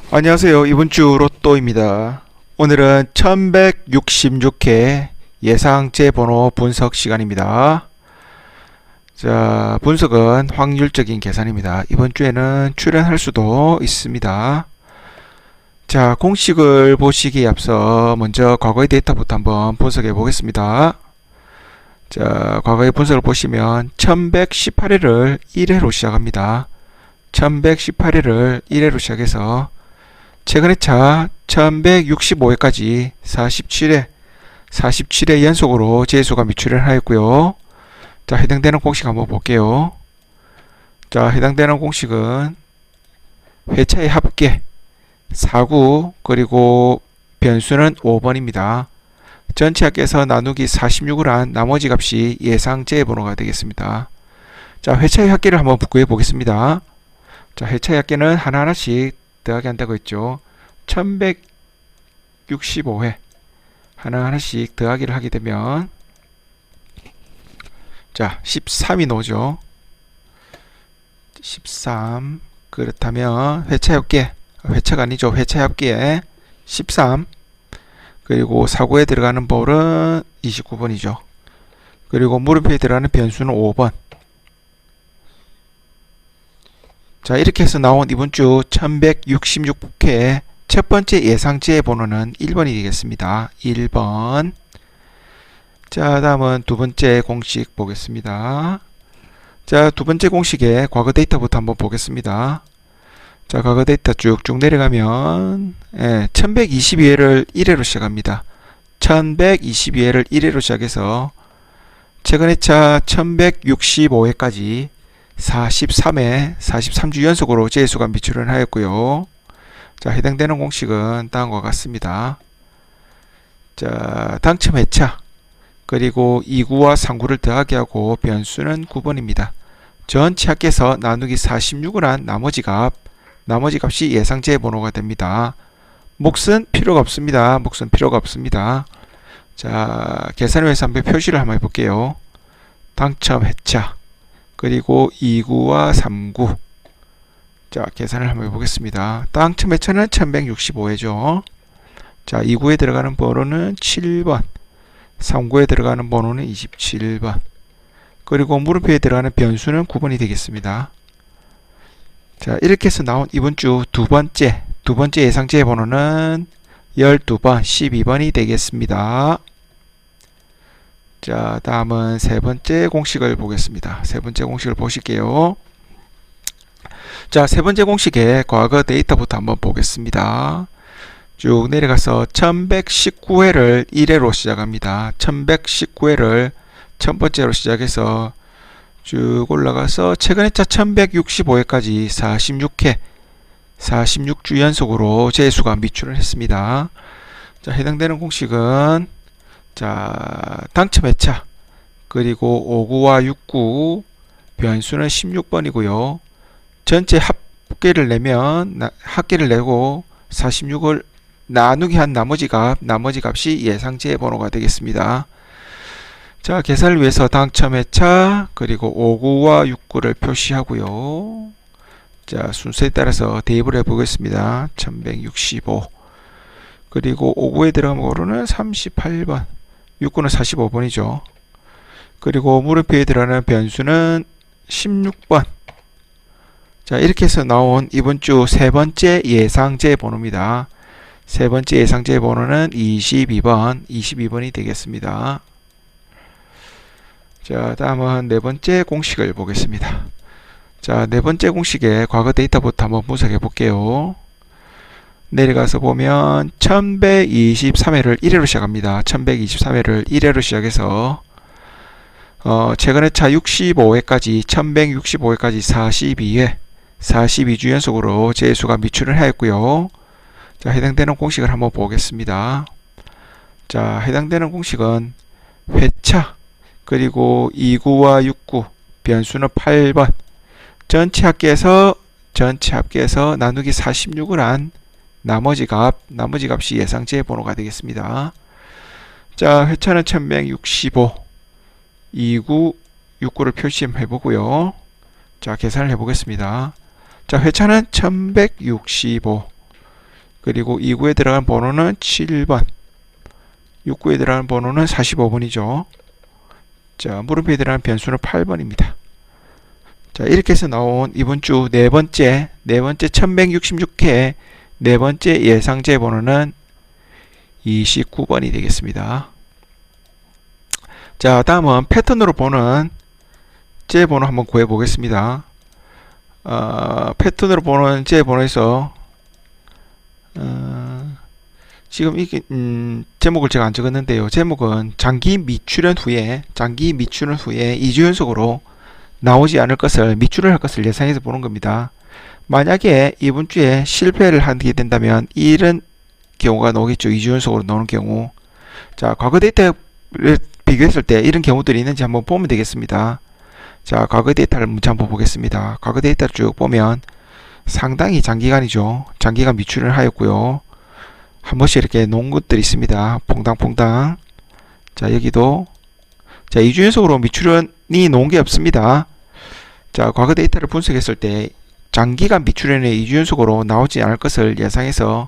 안녕하세요. 이번 주 로또입니다. 오늘은 1166회 예상제 번호 분석 시간입니다. 자, 분석은 확률적인 계산입니다. 이번 주에는 출연할 수도 있습니다. 자, 공식을 보시기에 앞서 먼저 과거의 데이터부터 한번 분석해 보겠습니다. 자, 과거의 분석을 보시면 1118회를 1회로 시작합니다. 1118회를 1회로 시작해서 최근의 차 1165회까지 47회 연속으로 재수가 미출연하였고요. 자, 해당되는 공식 한번 볼게요. 자, 해당되는 공식은 회차의 합계 49 그리고 변수는 5번입니다. 전체 합계에서 나누기 46을 한 나머지 값이 예상제 번호가 되겠습니다. 자, 회차의 합계를 한번 구해 보겠습니다. 자, 회차의 합계는 하나하나씩 더하기 한다고 했죠. 1165회 하나하나씩 더하기를 하게 되면 자 13이 나오죠. 13. 그렇다면 회차의 합계, 회차가 아니죠. 회차의 합계에 13 그리고 사고에 들어가는 볼은 29번이죠. 그리고 물음표에 들어가는 변수는 5번. 자, 이렇게 해서 나온 이번 주 1166회 첫 번째 예상제 번호는 1번이 되겠습니다. 1번. 자, 다음은 두 번째 공식 보겠습니다. 자, 두 번째 공식의 과거 데이터부터 한번 보겠습니다. 자, 과거 데이터 쭉쭉 내려가면 1122회를 1회로 시작합니다. 1122회를 1회로 시작해서 최근의 차 1165회까지 43주 연속으로 재수가 미출을 하였고요. 자, 해당되는 공식은 다음과 같습니다. 자, 당첨 회차 그리고 2구와 3구를 더하기 하고 변수는 9번입니다. 전체 합계에서 나누기 46을 한 나머지 값이 예상제 번호가 됩니다. 몫은 필요가 없습니다. 몫은 필요가 없습니다. 자, 계산을 위해서 한번 표시를 한번 해볼게요. 당첨 회차 그리고 2구와 3구. 자, 계산을 한번 해보겠습니다. 당첨 회차는 1165회죠. 자, 2구에 들어가는 번호는 7번. 3구에 들어가는 번호는 27번. 그리고 물음표에 들어가는 변수는 9번이 되겠습니다. 자, 이렇게 해서 나온 이번 주 두 번째 예상제 번호는 12번, 12번이 되겠습니다. 자, 다음은 세 번째 공식을 보겠습니다. 세 번째 공식을 보실게요. 자, 세 번째 공식의 과거 데이터부터 한번 보겠습니다. 쭉 내려가서 1119회를 1회로 시작합니다. 1119회를 첫 번째로 시작해서 쭉 올라가서 최근의 차 1165회까지 46주 연속으로 재수가 미출을 했습니다. 자, 해당되는 공식은 자, 당첨 회차 그리고 5구와 6구 변수는 16번이고요. 전체 합계를 내고 46을 나누기 한 나머지 값이 예상제 번호가 되겠습니다. 자, 계산을 위해서 당첨 회차 그리고 5구와 6구를 표시하고요. 자, 순서에 따라서 대입을 해 보겠습니다. 1165 그리고 5구에 들어가는 거로는 38번 6구는 45번이죠. 그리고 물음표에 들어가는 변수는 16번. 자, 이렇게 해서 나온 이번 주 세 번째 예상제 번호입니다. 세 번째 예상제 번호는 22번이 되겠습니다. 자, 다음은 네 번째 공식을 보겠습니다. 자, 네 번째 공식의 과거 데이터부터 한번 분석해 볼게요. 내려가서 보면 1123회를 1회로 시작합니다. 1123회를 1회로 시작해서 최근의 차 65회까지 1165회까지 42주 연속으로 재수가 미출을 하였고요. 자, 해당되는 공식을 한번 보겠습니다. 자, 해당되는 공식은 회차 그리고 2구와 6구 변수는 8번. 전체 합계에서 나누기 46을 한 나머지 값이 예상제 번호가 되겠습니다. 자, 회차는 1165, 2구, 6구를 표시해 보고요. 자, 계산을 해 보겠습니다. 자, 회차는 1165. 그리고 2구에 들어간 번호는 7번, 6구에 들어간 번호는 45번이죠. 자, 물음표에 들어간 변수는 8번입니다. 자, 이렇게 해서 나온 이번 주 네 번째 1166회 네 번째 예상제 번호는 29번이 되겠습니다. 자, 다음은 패턴으로 보는 제 번호 한번 구해 보겠습니다. 패턴으로 보는 제 번호에서 지금 이게 제목을 제가 안 적었는데요. 제목은 장기 미출현 후에 2주 연속으로 나오지 않을 것을, 미출을 할 것을 예상해서 보는 겁니다. 만약에 이번 주에 실패를 하게 된다면 이런 경우가 나오겠죠. 2주 연속으로 나오는 경우. 자, 과거 데이터를 비교했을 때 이런 경우들이 있는지 한번 보면 되겠습니다. 자, 과거 데이터를 먼저 한번 보겠습니다. 과거 데이터를 쭉 보면 상당히 장기간이죠. 장기간 미출을 하였고요. 한 번씩 이렇게 놓은 것들이 있습니다. 퐁당퐁당. 자, 여기도 자, 2주 연속으로 미출현이 놓은 게 없습니다. 자, 과거 데이터를 분석했을 때 장기간 미출현이 2주 연속으로 나오지 않을 것을 예상해서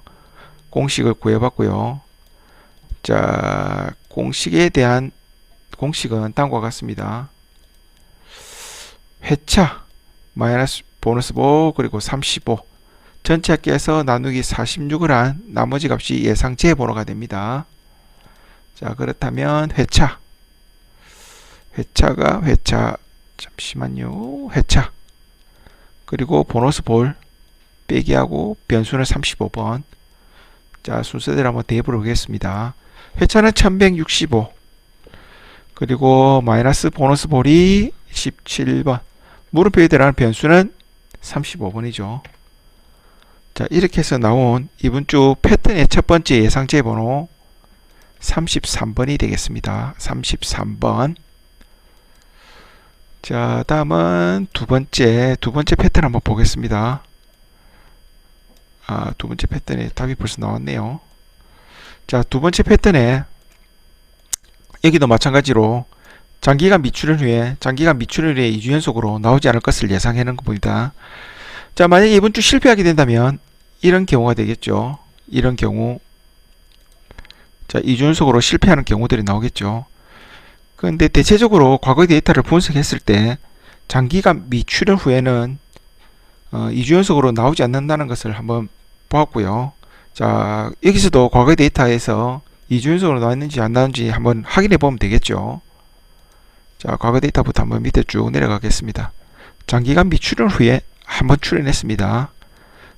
공식을 구해봤고요. 자, 공식에 대한 공식은 다음과 같습니다. 회차 마이너스 보너스 5 그리고 35 전체 합계해서 나누기 46을 한 나머지 값이 예상제 번호가 됩니다. 자, 그렇다면 회차 잠시만요. 회차 그리고 보너스 볼 빼기하고 변수는 35번. 자, 순서대로 한번 대입을 하겠습니다. 회차는 1165 그리고 마이너스 보너스 볼이 17번, 물음표에 들어가는 변수는 35번이죠. 자, 이렇게 해서 나온 이번 주 패턴의 첫 번째 예상제 번호 33번이 되겠습니다. 33번. 자, 다음은 두 번째 패턴 한번 보겠습니다. 두 번째 패턴에 답이 벌써 나왔네요. 자, 두 번째 패턴에 여기도 마찬가지로 장기간 미출현 후에 2주 연속으로 나오지 않을 것을 예상하는 겁니다. 자, 만약에 이번 주 실패하게 된다면 이런 경우가 되겠죠. 이런 경우. 자, 2주 연속으로 실패하는 경우들이 나오겠죠. 그런데 대체적으로 과거 데이터를 분석했을 때 장기간 미출현 후에는 2주 연속으로 나오지 않는다는 것을 한번 보았고요. 자, 여기서도 과거 데이터에서 2주 연속으로 나왔는지 안 나왔는지 한번 확인해 보면 되겠죠. 자, 과거 데이터부터 한번 밑에 쭉 내려가겠습니다. 장기간 미출현 후에 한번 출현했습니다.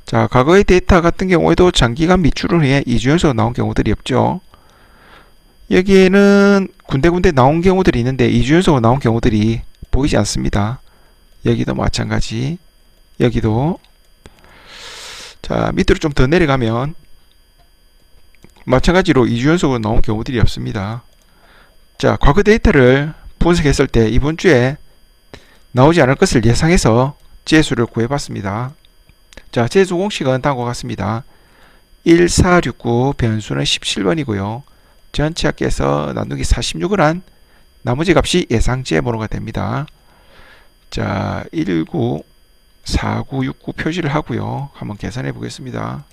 자, 과거의 데이터 같은 경우에도 장기간 미출현 후에 2주 연속으로 나온 경우들이 없죠. 여기에는 군데군데 나온 경우들이 있는데 2주 연속으로 나온 경우들이 보이지 않습니다. 여기도 마찬가지. 여기도. 자, 밑으로 좀 더 내려가면 마찬가지로 2주 연속으로 나온 경우들이 없습니다. 자, 과거 데이터를 분석했을 때 이번 주에 나오지 않을 것을 예상해서 재수를 구해봤습니다. 자, 재수 공식은 다음과 같습니다. 1469 변수는 17번이고요. 전체 합계해서 나누기 46을 한 나머지 값이 예상제 번호가 됩니다. 자, 19, 49, 69 표시를 하고요. 한번 계산해 보겠습니다.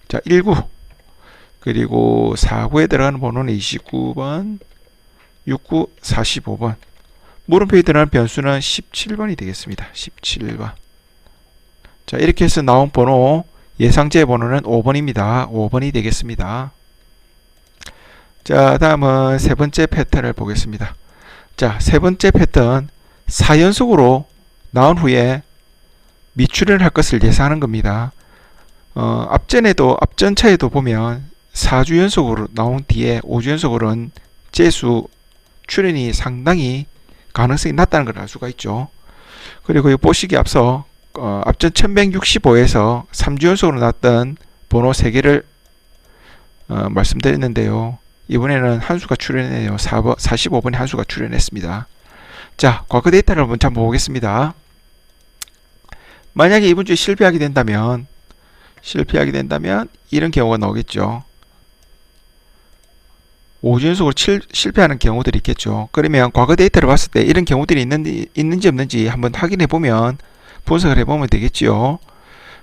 자, 19 그리고 49에 들어가는 번호는 29번, 69, 45번. 물음표에 들어가는 변수는 17번이 되겠습니다. 17번. 자, 이렇게 해서 나온 번호, 예상제 번호는 5번입니다. 5번이 되겠습니다. 자, 다음은 세 번째 패턴을 보겠습니다. 자, 세 번째 패턴 4연속으로 나온 후에 미출현을 할 것을 예상하는 겁니다. 앞전차에도 보면 4주 연속으로 나온 뒤에 5주 연속으로는 재수 출현이 상당히 가능성이 낮다는 걸 알 수가 있죠. 그리고 보시기 앞서 앞전 1165에서 3주 연속으로 나왔던 번호 3개를 말씀드렸는데요. 이번에는 한수가 출현했네요. 45번의 한수가 출현했습니다. 자, 과거 데이터를 먼저 한번 보겠습니다. 만약에 이번 주에 실패하게 된다면 이런 경우가 나오겠죠. 5주 연속으로 실패하는 경우들이 있겠죠. 그러면 과거 데이터를 봤을 때 이런 경우들이 있는지 없는지 한번 확인해 보면 분석을 해 보면 되겠죠.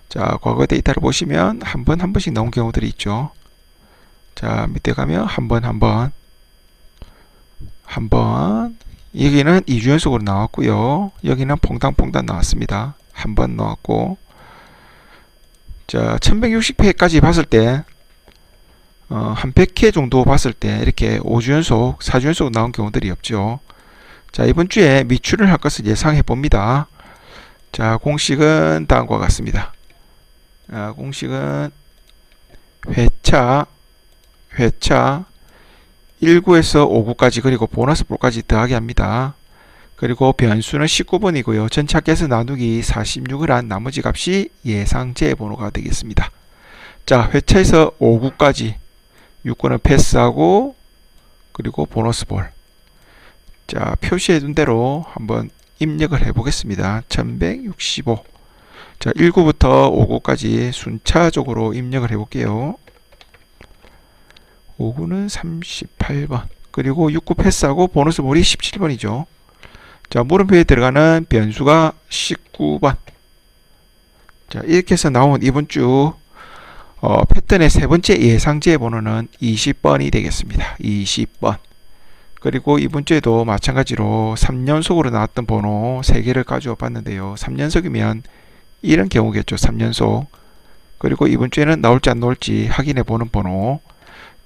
자, 과거 데이터를 보시면 한 번 한 번씩 나온 경우들이 있죠. 자, 밑에 가면 한 번, 여기는 2주 연속으로 나왔고요. 여기는 퐁당퐁당 나왔습니다. 한 번 나왔고, 자, 1160회까지 봤을 때, 한 100회 정도 봤을 때 이렇게 5주 연속, 4주 연속 나온 경우들이 없죠. 자, 이번 주에 미출을 할 것을 예상해 봅니다. 자, 공식은 다음과 같습니다. 공식은 회차 1구에서 5구까지 그리고 보너스 볼까지 더하기 합니다. 그리고 변수는 19번이고요. 전체 합계에서 나누기 46을 한 나머지 값이 예상제 번호가 되겠습니다. 자, 회차에서 5구까지 6구는 패스하고 그리고 보너스 볼. 자, 표시해 둔 대로 한번 입력을 해 보겠습니다. 1165. 자, 1구부터 5구까지 순차적으로 입력을 해 볼게요. 5구는 38번. 그리고 6구 패스하고 보너스 볼이 17번이죠. 자, 물음표에 들어가는 변수가 19번. 자, 이렇게 해서 나온 이번 주 패턴의 세 번째 예상제 번호는 20번이 되겠습니다. 20번. 그리고 이번 주에도 마찬가지로 3연속으로 나왔던 번호 3개를 가져와 봤는데요. 3연속이면 이런 경우겠죠. 3연속. 그리고 이번 주에는 나올지 안 나올지 확인해 보는 번호.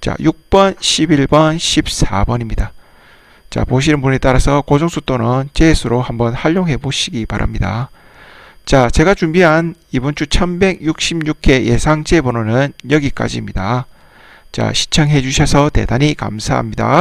자, 6번, 11번, 14번입니다. 자, 보시는 분에 따라서 고정수 또는 재수로 한번 활용해 보시기 바랍니다. 자, 제가 준비한 이번 주 1166회 예상제 번호는 여기까지입니다. 자, 시청해 주셔서 대단히 감사합니다.